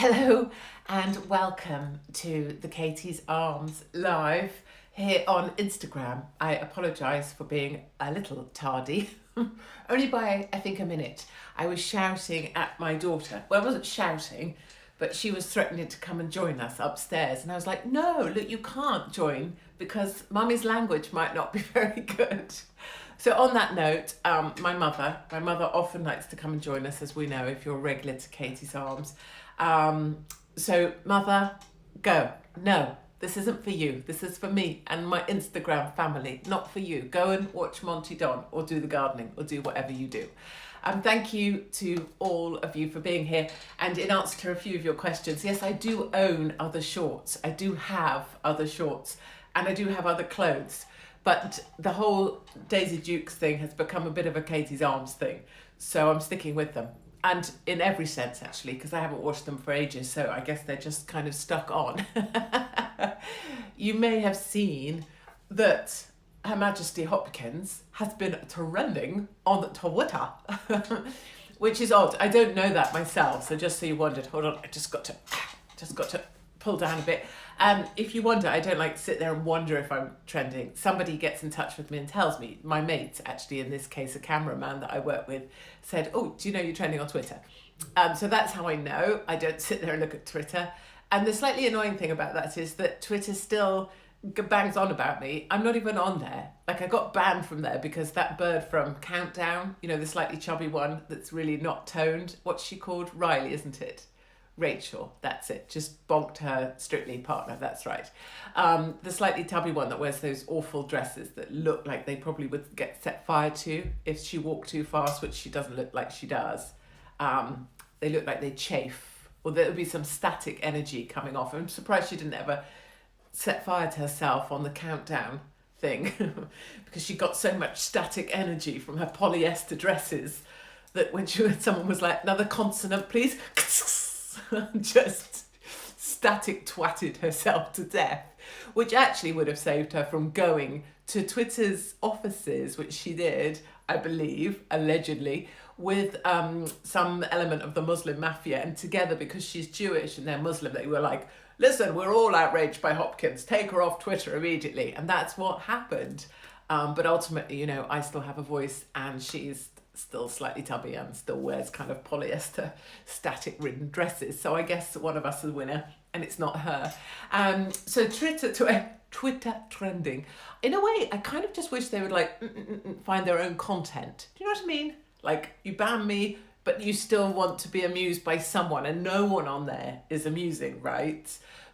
Hello and welcome to the Katie's Arms live here on Instagram. I apologise for being a little tardy, only by I think a minute. I was shouting at my daughter. Well, I wasn't shouting, but she was threatening to come and join us upstairs. And I was like, no, look, you can't join because mummy's language might not be very good. So on that note, my mother often likes to come and join us, as we know, if you're regular to Katie's Arms. So mother, go. No, this isn't for you. This is for me and my Instagram family, not for you. Go and watch Monty Don or do the gardening or do whatever you do. Thank you to all of you for being here. And in answer to a few of your questions, yes, I do own other shorts. I do have other shorts and I do have other clothes. But the whole Daisy Dukes thing has become a bit of a Katie's Arms thing. So I'm sticking with them. And in every sense, actually, because I haven't washed them for ages. So I guess they're just kind of stuck on. You may have seen that Her Majesty Hopkins has been trending on Twitter, which is odd. I don't know that myself. So just so you wondered, hold on, I just got to pull down a bit. If you wonder, I don't like to sit there and wonder if I'm trending. Somebody gets in touch with me and tells me, my mate, actually in this case a cameraman that I work with, said, oh, do you know you're trending on Twitter? So that's how I know. I don't sit there and look at Twitter. And the slightly annoying thing about that is that Twitter still bangs on about me. I'm not even on there. Like I got banned from there because that bird from Countdown, you know, the slightly chubby one that's really not toned. What's she called? Riley, isn't it? Rachel, that's it. Just bonked her Strictly partner, that's right. The slightly tubby one that wears those awful dresses that look like they probably would get set fire to if she walked too fast, which she doesn't look like she does. They look like they chafe, or there would be some static energy coming off. I'm surprised she didn't ever set fire to herself on the Countdown thing because she got so much static energy from her polyester dresses that when someone was like, another consonant, please, just static twatted herself to death, which actually would have saved her from going to Twitter's offices, which she did, I believe, allegedly, with some element of the Muslim mafia, and together, because she's Jewish and they're Muslim, they were like, listen, we're all outraged by Hopkins, take her off Twitter immediately. And that's what happened. But ultimately, you know, I still have a voice and she's still slightly tubby and still wears kind of polyester static ridden dresses. So I guess one of us is a winner and it's not her. So Twitter trending. In a way, I kind of just wish they would like find their own content. Do you know what I mean? Like you ban me, but you still want to be amused by someone and no one on there is amusing, right?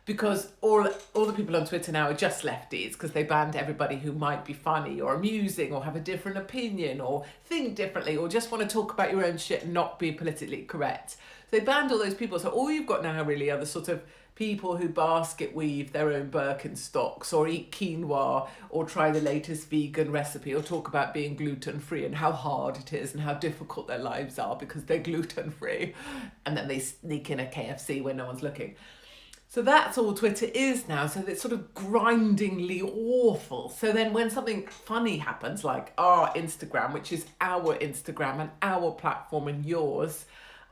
Because all the people on Twitter now are just lefties because they banned everybody who might be funny or amusing or have a different opinion or think differently or just want to talk about your own shit and not be politically correct. So they banned all those people. So all you've got now really are the sort of people who basket weave their own Birkenstocks or eat quinoa or try the latest vegan recipe or talk about being gluten-free and how hard it is and how difficult their lives are because they're gluten-free. And then they sneak in a KFC when no one's looking. So that's all Twitter is now. So it's sort of grindingly awful. So then when something funny happens, like our Instagram, which is our Instagram and our platform and yours,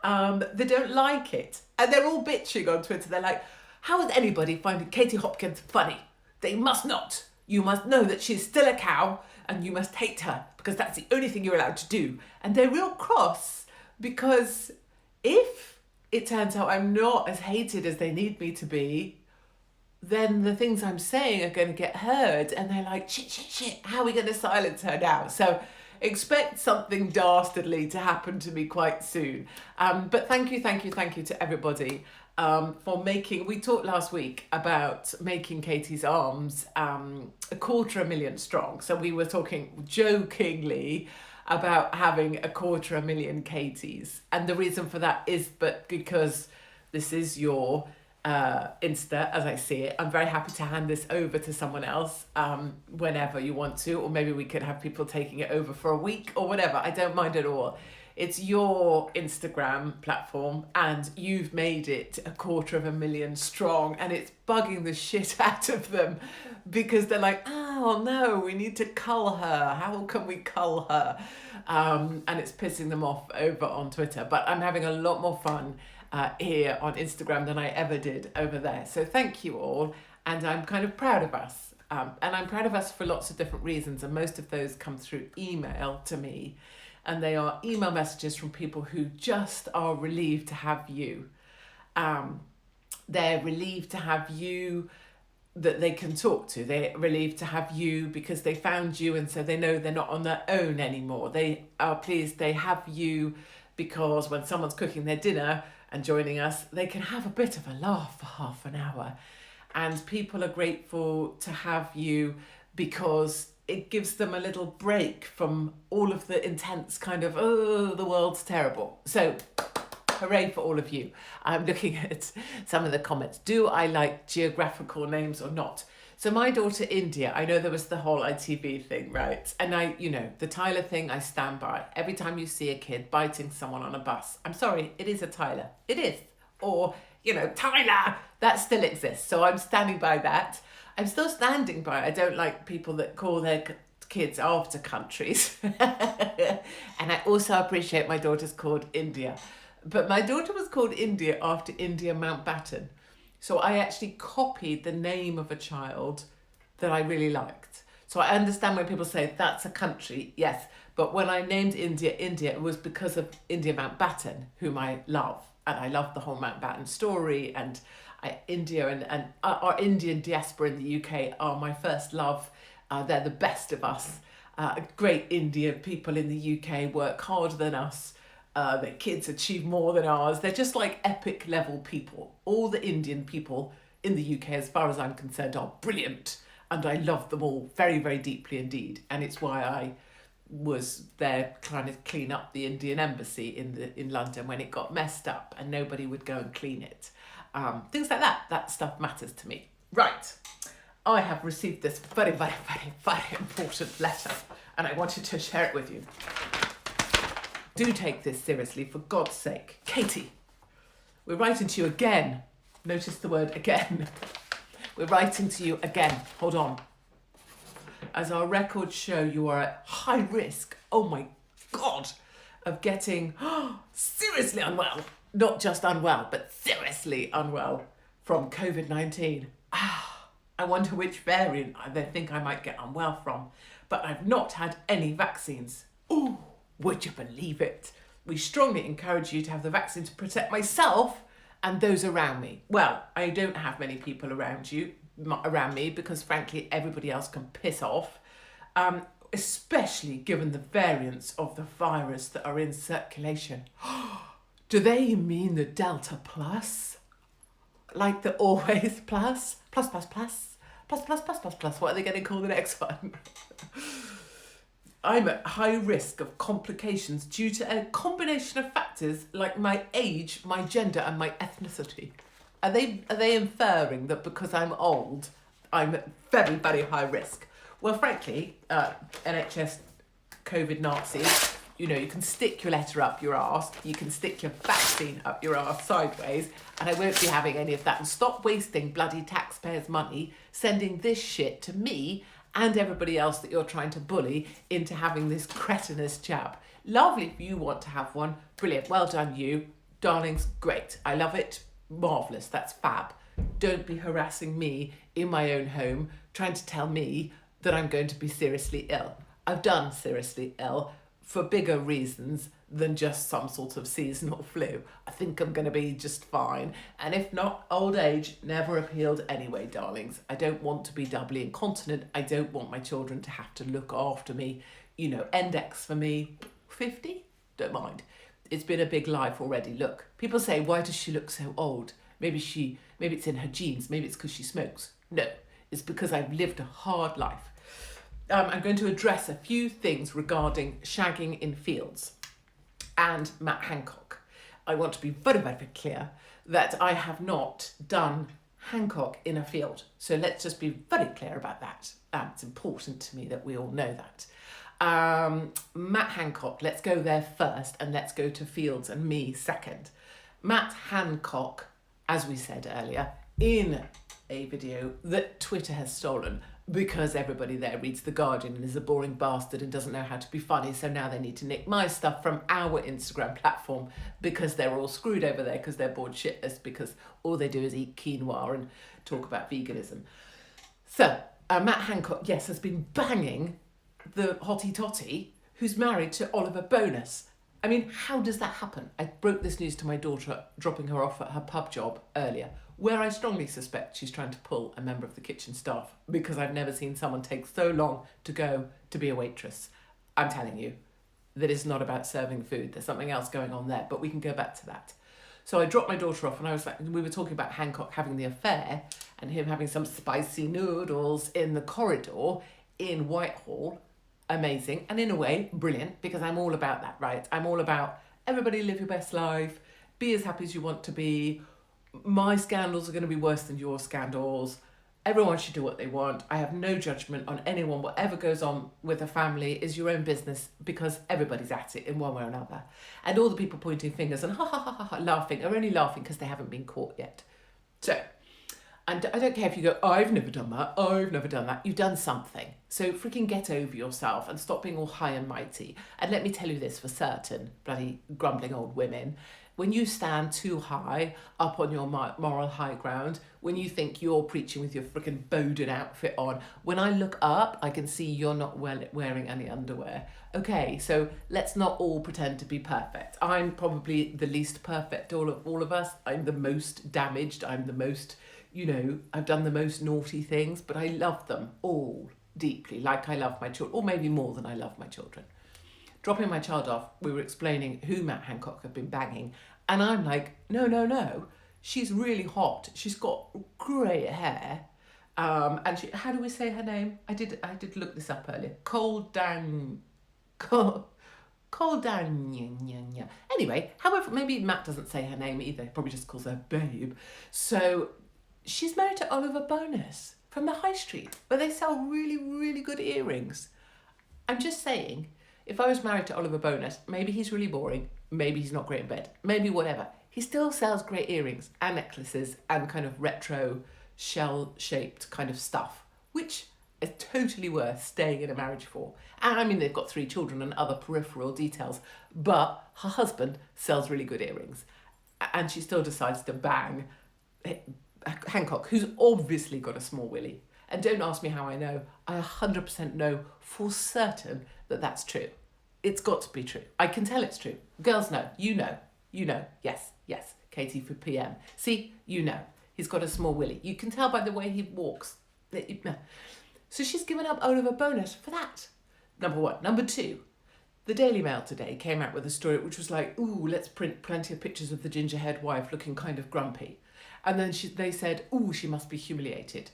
they don't like it. And they're all bitching on Twitter. They're like, how is anybody finding Katie Hopkins funny? They must not. You must know that she's still a cow and you must hate her because that's the only thing you're allowed to do. And they're real cross because if it turns out I'm not as hated as they need me to be, then the things I'm saying are going to get heard. And they're like, shit, how are we going to silence her now? So expect something dastardly to happen to me quite soon. But thank you to everybody for making, we talked last week about making Katie's Arms 250,000 strong. So we were talking jokingly about having 250,000 Katies. And the reason for that is because this is your Insta, as I see it. I'm very happy to hand this over to someone else whenever you want to, or maybe we could have people taking it over for a week or whatever. I don't mind at all. It's your Instagram platform and you've made it 250,000 strong and it's bugging the shit out of them because they're like, oh no, we need to cull her. How can we cull her? And it's pissing them off over on Twitter. But I'm having a lot more fun here on Instagram than I ever did over there. So thank you all, and I'm kind of proud of us. And I'm proud of us for lots of different reasons, and most of those come through email to me. And they are email messages from people who just are relieved to have you. They're relieved to have you that they can talk to. They're relieved to have you because they found you, and so they know they're not on their own anymore. They are pleased they have you because when someone's cooking their dinner and joining us, they can have a bit of a laugh for half an hour. And people are grateful to have you because it gives them a little break from all of the intense kind of, oh, the world's terrible. So hooray for all of you. I'm looking at some of the comments. Do I like geographical names or not? So my daughter India, I know there was the whole ITV thing, right? And I, the Tyler thing, I stand by. Every time you see a kid biting someone on a bus, I'm sorry, it is a Tyler. It is. Or, Tyler, that still exists. So I'm standing by that. I'm still standing by. I don't like people that call their kids after countries. And I also appreciate my daughter's called India. But my daughter was called India after India Mountbatten. So I actually copied the name of a child that I really liked. So I understand when people say that's a country, yes. But when I named India, it was because of India Mountbatten, whom I love. And I love the whole Mountbatten story. And India and our Indian diaspora in the UK are my first love. They're the best of us. Great Indian people in the UK work harder than us. Their kids achieve more than ours. They're just like epic level people. All the Indian people in the UK, as far as I'm concerned, are brilliant. And I love them all very, very deeply indeed. And it's why I was there trying to clean up the Indian embassy in London when it got messed up and nobody would go and clean it. Things like that. That stuff matters to me. Right. I have received this very, very, very, very important letter and I wanted to share it with you. Do take this seriously, for God's sake. Katie, we're writing to you again. Notice the word again. We're writing to you again. Hold on. As our records show, you are at high risk, oh my God, of getting seriously unwell. Not just unwell, but seriously unwell from COVID-19. I wonder which variant they think I might get unwell from, but I've not had any vaccines. Ooh. Would you believe it? We strongly encourage you to have the vaccine to protect myself and those around me. Well, I don't have many people around me because frankly, everybody else can piss off, especially given the variants of the virus that are in circulation. Do they mean the Delta Plus? Like the always plus? Plus. What are they going to call the next one? I'm at high risk of complications due to a combination of factors like my age, my gender and my ethnicity. Are they inferring that because I'm old, I'm at very, very high risk? Well, frankly, NHS COVID Nazis, you can stick your letter up your arse, you can stick your vaccine up your arse sideways, and I won't be having any of that. And stop wasting bloody taxpayers' money sending this shit to me and everybody else that you're trying to bully into having this cretinous jab. Lovely if you want to have one. Brilliant. Well done, you. Darlings, great. I love it. Marvellous. That's fab. Don't be harassing me in my own home, trying to tell me that I'm going to be seriously ill. I've done seriously ill for bigger reasons than just some sort of seasonal flu. I think I'm going to be just fine. And if not, old age never appealed anyway, darlings. I don't want to be doubly incontinent. I don't want my children to have to look after me. Index for me, 50? Don't mind. It's been a big life already. Look, people say, why does she look so old? Maybe it's in her genes. Maybe it's because she smokes. No, it's because I've lived a hard life. I'm going to address a few things regarding shagging in fields and Matt Hancock. I want to be very, very clear that I have not done Hancock in a field. So let's just be very clear about that. It's important to me that we all know that. Matt Hancock, let's go there first and let's go to fields and me second. Matt Hancock, as we said earlier, in a video that Twitter has stolen, because everybody there reads The Guardian and is a boring bastard and doesn't know how to be funny, so now they need to nick my stuff from our Instagram platform because they're all screwed over there because they're bored shitless because all they do is eat quinoa and talk about veganism. So, Matt Hancock, yes, has been banging the hottie totty who's married to Oliver Bonas. I mean, how does that happen? I broke this news to my daughter, dropping her off at her pub job earlier, where I strongly suspect she's trying to pull a member of the kitchen staff because I've never seen someone take so long to go to be a waitress. I'm telling you that it's not about serving food. There's something else going on there, but we can go back to that. So I dropped my daughter off and I was like, we were talking about Hancock having the affair and him having some spicy noodles in the corridor in Whitehall. Amazing. And in a way, brilliant, because I'm all about that, right? I'm all about everybody live your best life, be as happy as you want to be. My scandals are going to be worse than your scandals. Everyone should do what they want. I have no judgment on anyone. Whatever goes on with a family is your own business because everybody's at it in one way or another. And all the people pointing fingers and laughing are only laughing because they haven't been caught yet. So, and I don't care if you go, I've never done that, I've never done that. You've done something. So freaking get over yourself and stop being all high and mighty. And let me tell you this for certain, bloody grumbling old women. When you stand too high up on your moral high ground, when you think you're preaching with your freaking Bowden outfit on, when I look up, I can see you're not wearing any underwear. Okay, so let's not all pretend to be perfect. I'm probably the least perfect, all of us. I'm the most damaged. I'm the most, I've done the most naughty things, but I love them all deeply, like I love my children, or maybe more than I love my children. Dropping my child off, we were explaining who Matt Hancock had been banging. And I'm like, no, she's really hot. She's got great hair. And how do we say her name? I did look this up earlier. Anyway, however, maybe Matt doesn't say her name either. He probably just calls her Babe. So she's married to Oliver Bonas from the High Street, where they sell really, really good earrings. I'm just saying, if I was married to Oliver Bonas, maybe he's really boring, maybe he's not great in bed, maybe whatever. He still sells great earrings and necklaces and kind of retro shell-shaped kind of stuff, which is totally worth staying in a marriage for. And I mean, they've got 3 children and other peripheral details, but her husband sells really good earrings. And she still decides to bang Hancock, who's obviously got a small willy. And don't ask me how I know. I 100% know for certain that that's true. It's got to be true. I can tell it's true. Girls know. You know. Yes. Katie for PM. See, you know. He's got a small willy. You can tell by the way he walks. So she's given up Oliver Bonas for that. Number 1. Number 2. The Daily Mail today came out with a story which was like, ooh, let's print plenty of pictures of the ginger-haired wife looking kind of grumpy. And then they said, ooh, she must be humiliated.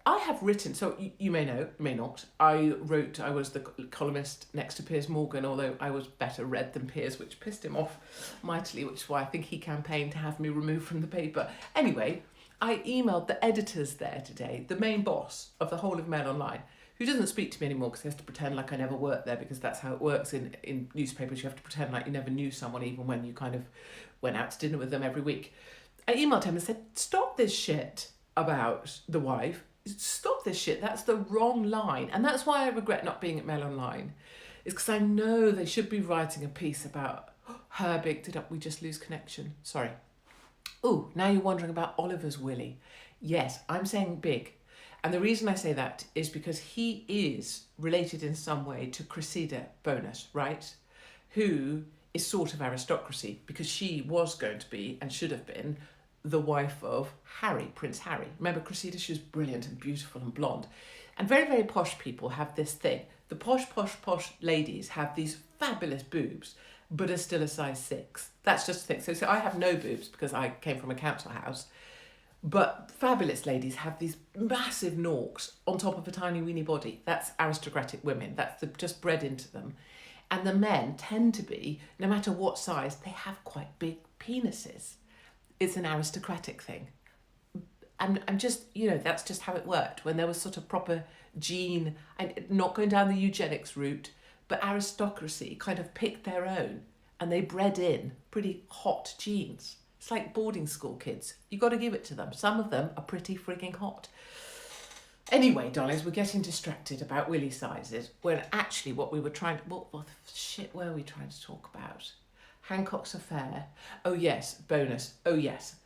I have written, so you may know, may not, I was the columnist next to Piers Morgan, although I was better read than Piers, which pissed him off mightily, which is why I think he campaigned to have me removed from the paper. Anyway, I emailed the editors there today, the main boss of the whole of Mail Online, who doesn't speak to me anymore because he has to pretend like I never worked there, because that's how it works in newspapers. You have to pretend like you never knew someone, even when you kind of went out to dinner with them every week. I emailed him and said, stop this shit about the wife. Stop this shit. That's the wrong line. And that's why I regret not being at Mail Online, is because I know they should be writing a piece about her big... Did we just lose connection? Sorry. Oh, now you're wondering about Oliver's willy. Yes, I'm saying big. And the reason I say that is because he is related in some way to Cressida Bonas, right? Who is sort of aristocracy, because she was going to be, and should have been, the wife of Harry, Prince Harry. Remember Cressida? She was brilliant and beautiful and blonde. And very, very posh people have this thing. The posh ladies have these fabulous boobs, but are still a size 6. That's just the thing. So I have no boobs because I came from a council house. But fabulous ladies have these massive norks on top of a tiny weeny body. That's aristocratic women. That's just bred into them. And the men tend to be, no matter what size, they have quite big penises. It's an aristocratic thing. And I'm just, that's just how it worked. When there was sort of proper gene, and not going down the eugenics route, but aristocracy kind of picked their own and they bred in pretty hot genes. It's like boarding school kids. You got to give it to them. Some of them are pretty frigging hot. Anyway, darlings, we're getting distracted about willy sizes when actually what we were trying to, what the shit were we trying to talk about? Hancock's affair. Oh yes, bonus. Oh yes.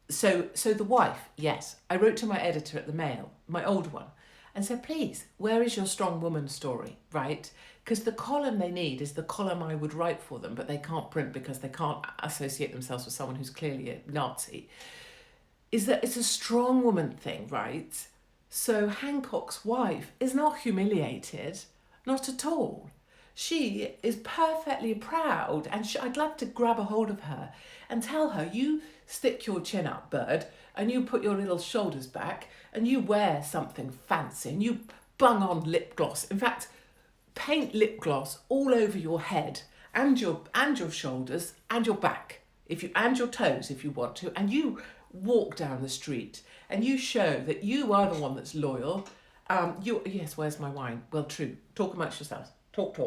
So the wife, yes. I wrote to my editor at the Mail, my old one, and said, please, where is your strong woman story, right? Because the column they need is the column I would write for them, but they can't print because they can't associate themselves with someone who's clearly a Nazi. Is that it's a strong woman thing, right? So Hancock's wife is not humiliated, not at all. She is perfectly proud, and I'd love to grab a hold of her and tell her, you stick your chin up, bird, and you put your little shoulders back, and you wear something fancy, and you bung on lip gloss. In fact, paint lip gloss all over your head and your shoulders and your back, and your toes if you want to, and you walk down the street and you show that you are the one that's loyal. Yes, where's my wine? Well, true. Talk amongst yourselves. Talk.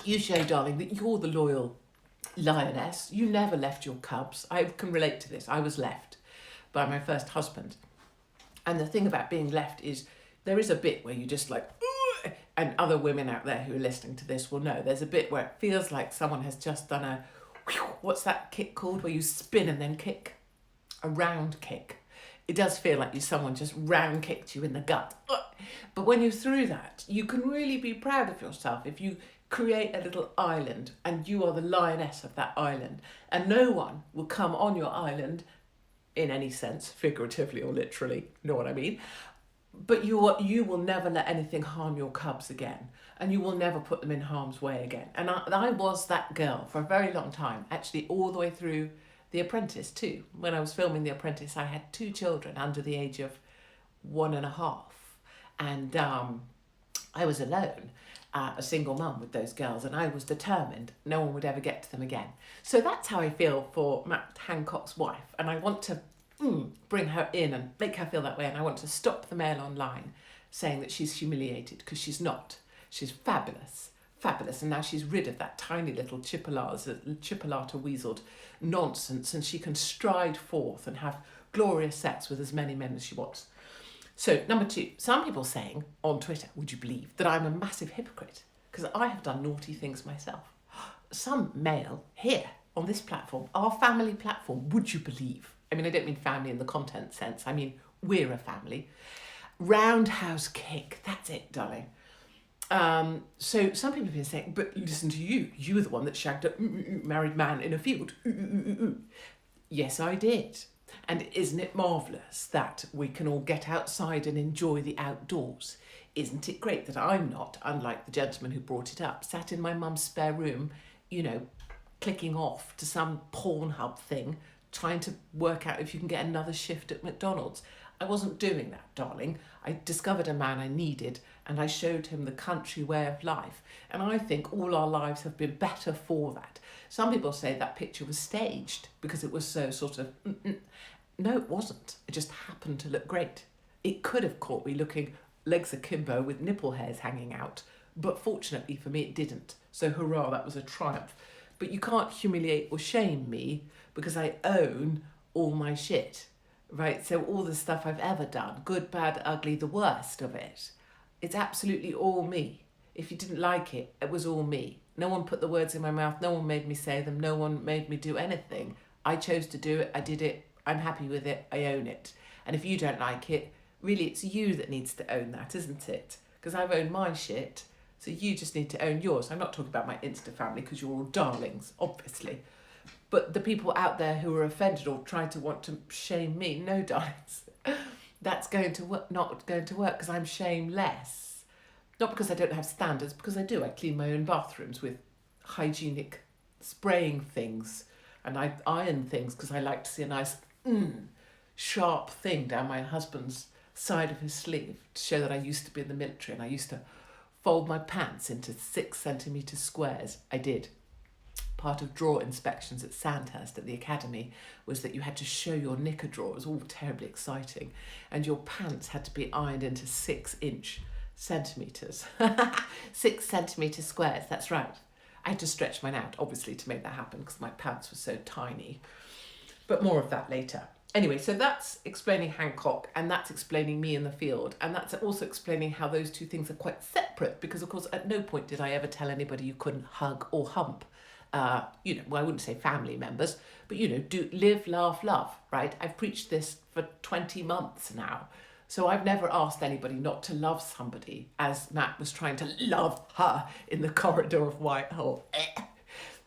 You show, darling, that you're the loyal lioness. You never left your cubs. I can relate to this. I was left by my first husband. And the thing about being left is there is a bit where you just like, "Ugh," and other women out there who are listening to this will know, there's a bit where it feels like someone has just done a, what's that kick called, where you spin and then kick? A round kick. It does feel like someone just round kicked you in the gut. But when you're through that, you can really be proud of yourself if you create a little island and you are the lioness of that island, and no one will come on your island in any sense, figuratively or literally, you know what I mean? But you will never let anything harm your cubs again, and you will never put them in harm's way again. And I was that girl for a very long time, actually all the way through The Apprentice too. When I was filming The Apprentice, I had 2 children under the age of 1.5, and I was alone, a single mum with those girls, and I was determined no one would ever get to them again. So that's how I feel for Matt Hancock's wife, and I want to bring her in and make her feel that way, and I want to stop the Mail online saying that she's humiliated, because she's not. She's fabulous, and now she's rid of that tiny little chipolata weaseled nonsense, and she can stride forth and have glorious sex with as many men as she wants. So, number 2, some people saying on Twitter, would you believe, that I'm a massive hypocrite because I have done naughty things myself. Some male here on this platform, our family platform, would you believe? I mean, I don't mean family in the content sense. I mean, we're a family. Roundhouse kick. That's it, darling. So some people have been saying, but listen to you. You were the one that shagged a married man in a field. Yes, I did. And isn't it marvellous that we can all get outside and enjoy the outdoors? Isn't it great that I'm not, unlike the gentleman who brought it up, sat in my mum's spare room, clicking off to some Pornhub thing, trying to work out if you can get another shift at McDonald's. I wasn't doing that, darling. I discovered a man I needed, and I showed him the country way of life. And I think all our lives have been better for that. Some people say that picture was staged because it was so sort of... No, it wasn't. It just happened to look great. It could have caught me looking legs akimbo with nipple hairs hanging out, but fortunately for me it didn't. So hurrah, that was a triumph. But you can't humiliate or shame me because I own all my shit, right? So all the stuff I've ever done, good, bad, ugly, the worst of it, it's absolutely all me. If you didn't like it, it was all me. No one put the words in my mouth, no one made me say them, no one made me do anything. I chose to do it, I did it, I'm happy with it, I own it. And if you don't like it, really it's you that needs to own that, isn't it? Because I've owned my shit, so you just need to own yours. I'm not talking about my Insta family because you're all darlings, obviously. But the people out there who are offended or try to want to shame me, no, darlings, that's going to work, not going to work, because I'm shameless. Not because I don't have standards, because I do. I clean my own bathrooms with hygienic spraying things, and I iron things because I like to see a nice sharp thing down my husband's side of his sleeve to show that I used to be in the military and I used to fold my pants into 6 centimetre squares. I did. Part of drawer inspections at Sandhurst at the academy was that you had to show your knicker drawer. It was all terribly exciting. And your pants had to be ironed into 6 centimetres. 6 centimetre squares, that's right. I had to stretch mine out, obviously, to make that happen because my pants were so tiny. But more of that later. Anyway, so that's explaining Hancock, and that's explaining me in the field, and that's also explaining how those two things are quite separate, because of course at no point did I ever tell anybody you couldn't hug or hump. Well, I wouldn't say family members, but do live, laugh, love, right? I've preached this for 20 months now. So I've never asked anybody not to love somebody, as Matt was trying to love her in the corridor of Whitehall.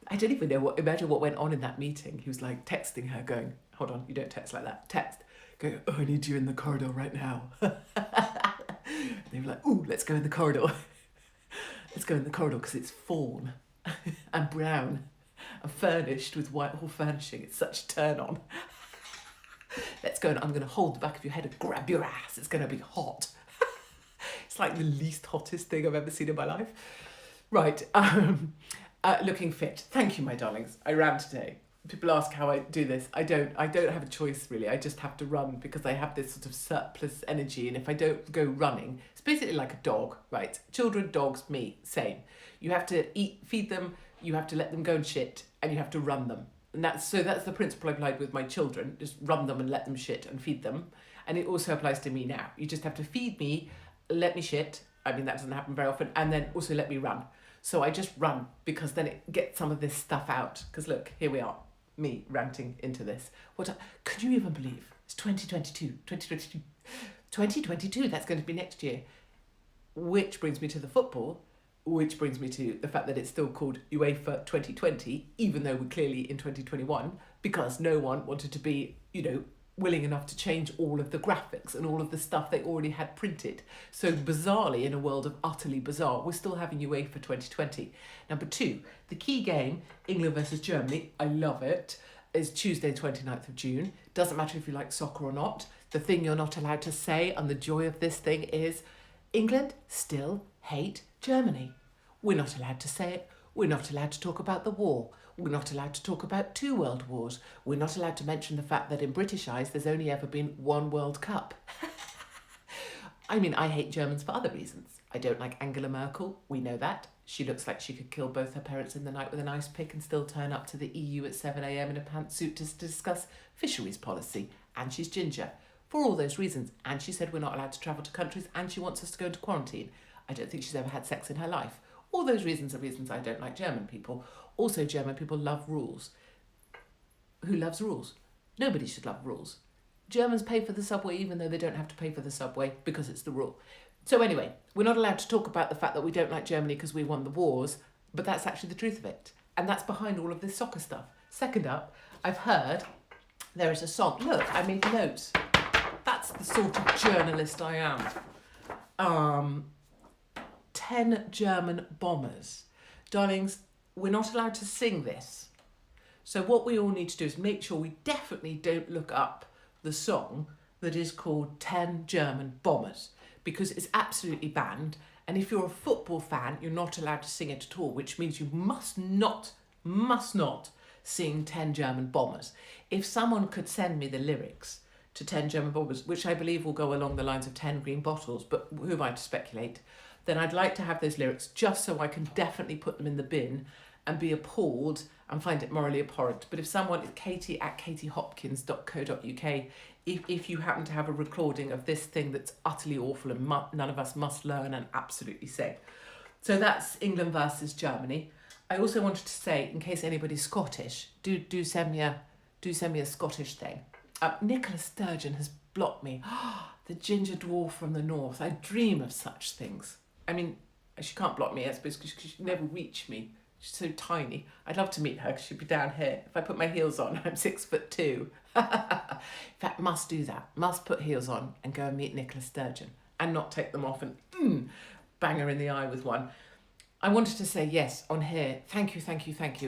I don't even know imagine what went on in that meeting. He was like texting her going, hold on, you don't text like that. Text. Go, oh, I need you in the corridor right now. They were like, ooh, let's go in the corridor. Let's go in the corridor because it's fawn and brown and furnished with Whitehall furnishing. It's such a turn on. Let's go, and I'm going to hold the back of your head and grab your ass. It's going to be hot. It's like the least hottest thing I've ever seen in my life. Right. Looking fit. Thank you, my darlings. I ran today. People ask how I do this. I don't have a choice really. I just have to run because I have this sort of surplus energy, and if I don't go running, it's basically like a dog, right? Children, dogs, me, same. You have to feed them, you have to let them go and shit, and you have to run them. And that's the principle I applied with my children. Just run them and let them shit and feed them. And it also applies to me now. You just have to feed me, let me shit. I mean, that doesn't happen very often. And then also let me run. So I just run because then it gets some of this stuff out. Because look, here we are, me ranting into this. Could you even believe? It's 2022, that's going to be next year. Which brings me to the football, which brings me to the fact that it's still called UEFA 2020, even though we're clearly in 2021, because no one wanted to be, willing enough to change all of the graphics and all of the stuff they already had printed. So bizarrely, in a world of utterly bizarre, we're still having UEFA 2020. Number 2, the key game, England versus Germany, I love it, is Tuesday 29th of June. Doesn't matter if you like soccer or not. The thing you're not allowed to say, and the joy of this thing is, England still hate Germany. We're not allowed to say it. We're not allowed to talk about the war. We're not allowed to talk about 2 world wars. We're not allowed to mention the fact that in British eyes, there's only ever been 1 World Cup. I mean, I hate Germans for other reasons. I don't like Angela Merkel. We know that. She looks like she could kill both her parents in the night with an ice pick and still turn up to the EU at 7 a.m. in a pantsuit to discuss fisheries policy. And she's ginger. For all those reasons. And she said we're not allowed to travel to countries, and she wants us to go into quarantine. I don't think she's ever had sex in her life. All those reasons are reasons I don't like German people. Also, German people love rules. Who loves rules? Nobody should love rules. Germans pay for the subway even though they don't have to pay for the subway because it's the rule. So anyway, we're not allowed to talk about the fact that we don't like Germany because we won the wars, but that's actually the truth of it. And that's behind all of this soccer stuff. Second up, I've heard there is a song. Look, I made notes. That's the sort of journalist I am. 10 German bombers. Darlings, we're not allowed to sing this. So what we all need to do is make sure we definitely don't look up the song that is called 10 German Bombers, because it's absolutely banned. And if you're a football fan, you're not allowed to sing it at all, which means you must not sing 10 German Bombers. If someone could send me the lyrics to 10 German Bombers, which I believe will go along the lines of 10 green bottles, but who am I to speculate, then I'd like to have those lyrics just so I can definitely put them in the bin and be appalled and find it morally abhorrent. But if someone is katie@katiehopkins.co.uk, if you happen to have a recording of this thing that's utterly awful and none of us must learn and absolutely say. So that's England versus Germany. I also wanted to say, in case anybody's Scottish, do send me a Scottish thing. Nicola Sturgeon has blocked me. The ginger dwarf from the north. I dream of such things. I mean, she can't block me, I suppose, because she can never reach me. She's so tiny. I'd love to meet her because she'd be down here. If I put my heels on, I'm 6'2". In fact, must do that. Must put heels on and go and meet Nicola Sturgeon and not take them off and bang her in the eye with one. I wanted to say, yes, on here, thank you.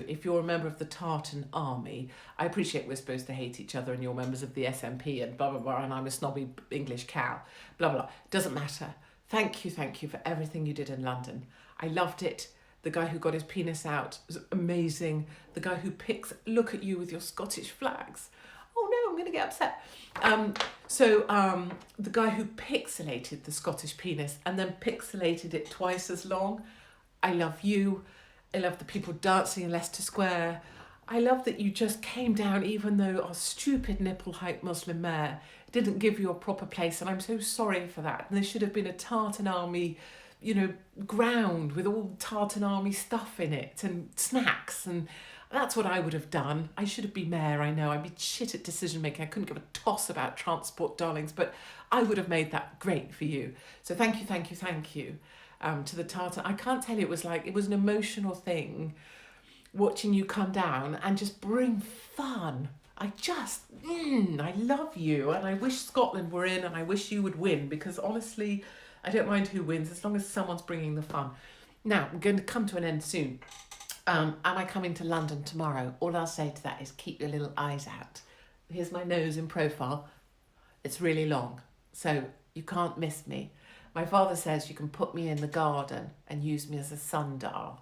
If you're a member of the Tartan Army, I appreciate we're supposed to hate each other and you're members of the SNP and blah, blah, blah, and I'm a snobby English cow, blah, blah. Doesn't matter. Thank you for everything you did in London. I loved it. The guy who got his penis out was amazing. The guy who look at you with your Scottish flags. Oh no, I'm going to get upset. The guy who pixelated the Scottish penis and then pixelated it twice as long. I love you. I love the people dancing in Leicester Square. I love that you just came down even though our stupid nipple-height Muslim mayor didn't give you a proper place, and I'm so sorry for that. And there should have been a Tartan Army, ground with all Tartan Army stuff in it and snacks, and that's what I would have done. I should have been mayor, I know. I'd be shit at decision making. I couldn't give a toss about transport, darlings, but I would have made that great for you. So thank you, thank you, thank you to the Tartan. I can't tell you, it was an emotional thing watching you come down and just bring fun. I love you, and I wish Scotland were in, and I wish you would win, because honestly, I don't mind who wins as long as someone's bringing the fun. Now, I'm going to come to an end soon. Am I coming to London tomorrow? All I'll say to that is keep your little eyes out. Here's my nose in profile. It's really long, so you can't miss me. My father says you can put me in the garden and use me as a sundial.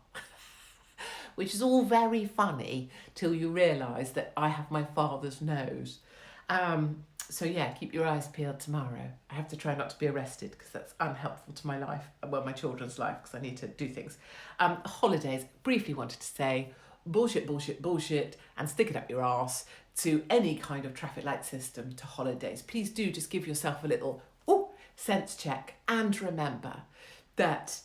Which is all very funny till you realise that I have my father's nose. So yeah, keep your eyes peeled tomorrow. I have to try not to be arrested because that's unhelpful to my life, well, my children's life, because I need to do things. Holidays, briefly wanted to say, bullshit, bullshit, bullshit, and stick it up your arse to any kind of traffic light system to holidays. Please do just give yourself a little sense check, and remember that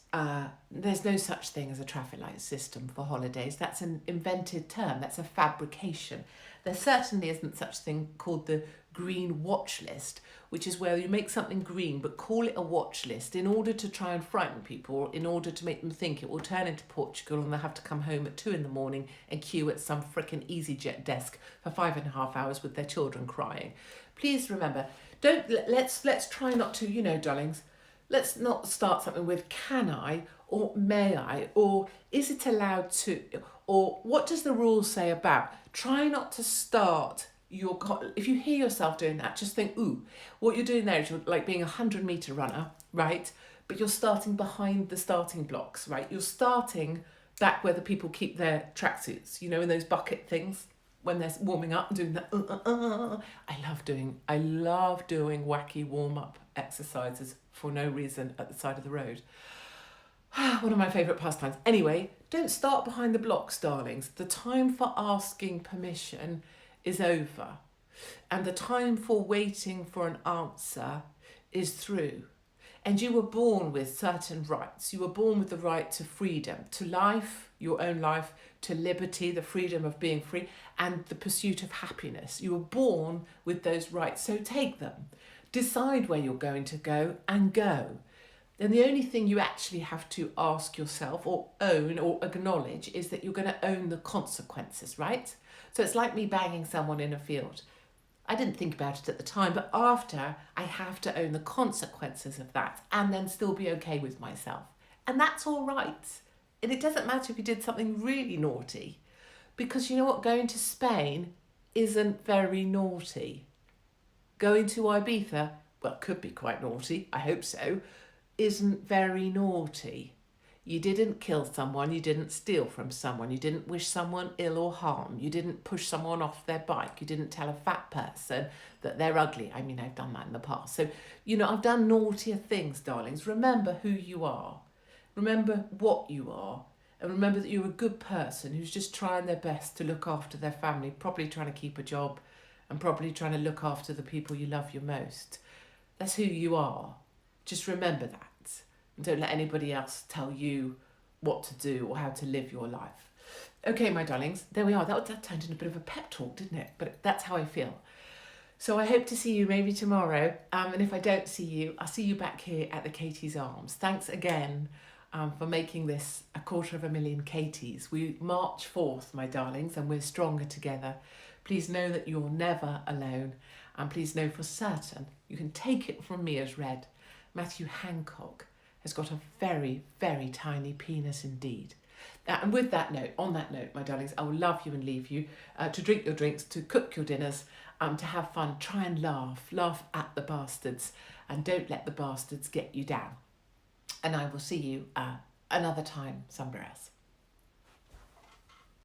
there's no such thing as a traffic light system for holidays. That's an invented term. That's a fabrication. There certainly isn't such thing called the green watch list, which is where you make something green but call it a watch list in order to try and frighten people, or in order to make them think it will turn into Portugal and they'll have to come home at 2 a.m. and queue at some frickin' EasyJet desk for 5.5 hours with their children crying. Please remember, let's try not to, darlings, let's not start something with can I or may I, or is it allowed to, or what does the rule say about? Try not to start if you hear yourself doing that, just think, what you're doing there is you're like being a 100-meter runner, right? But you're starting behind the starting blocks, right? You're starting back where the people keep their tracksuits, in those bucket things when they're warming up and doing that. I love doing wacky warm-up exercises for no reason at the side of the road. One of my favourite pastimes. Anyway, don't start behind the blocks, darlings. The time for asking permission is over, and the time for waiting for an answer is through. And you were born with certain rights. You were born with the right to freedom, to life, your own life, to liberty, the freedom of being free, and the pursuit of happiness. You were born with those rights, so take them. Decide where you're going to go and go. And the only thing you actually have to ask yourself or own or acknowledge is that you're going to own the consequences, right? So it's like me banging someone in a field. I didn't think about it at the time, but after, I have to own the consequences of that and then still be okay with myself. And that's all right. And it doesn't matter if you did something really naughty, because you know what? Going to Spain isn't very naughty. Going to Ibiza, well, could be quite naughty, I hope so, isn't very naughty. You didn't kill someone, you didn't steal from someone, you didn't wish someone ill or harm, you didn't push someone off their bike, you didn't tell a fat person that they're ugly. I mean, I've done that in the past. So, I've done naughtier things, darlings. Remember who you are. Remember what you are. And remember that you're a good person who's just trying their best to look after their family, probably trying to keep a job and probably trying to look after the people you love your most. That's who you are. Just remember that. And don't let anybody else tell you what to do or how to live your life. Okay, my darlings, there we are. That turned into a bit of a pep talk, didn't it? But that's how I feel. So I hope to see you maybe tomorrow. And if I don't see you, I'll see you back here at the Katie's Arms. Thanks again for making this 250,000 Katies. We march forth, my darlings, and we're stronger together. Please know that you're never alone. And please know for certain, you can take it from me as read, Matthew Hancock has got a very, very tiny penis indeed. And with that note, on that note, my darlings, I will love you and leave you to drink your drinks, to cook your dinners, to have fun, try and laugh at the bastards, and don't let the bastards get you down. And I will see you another time somewhere else.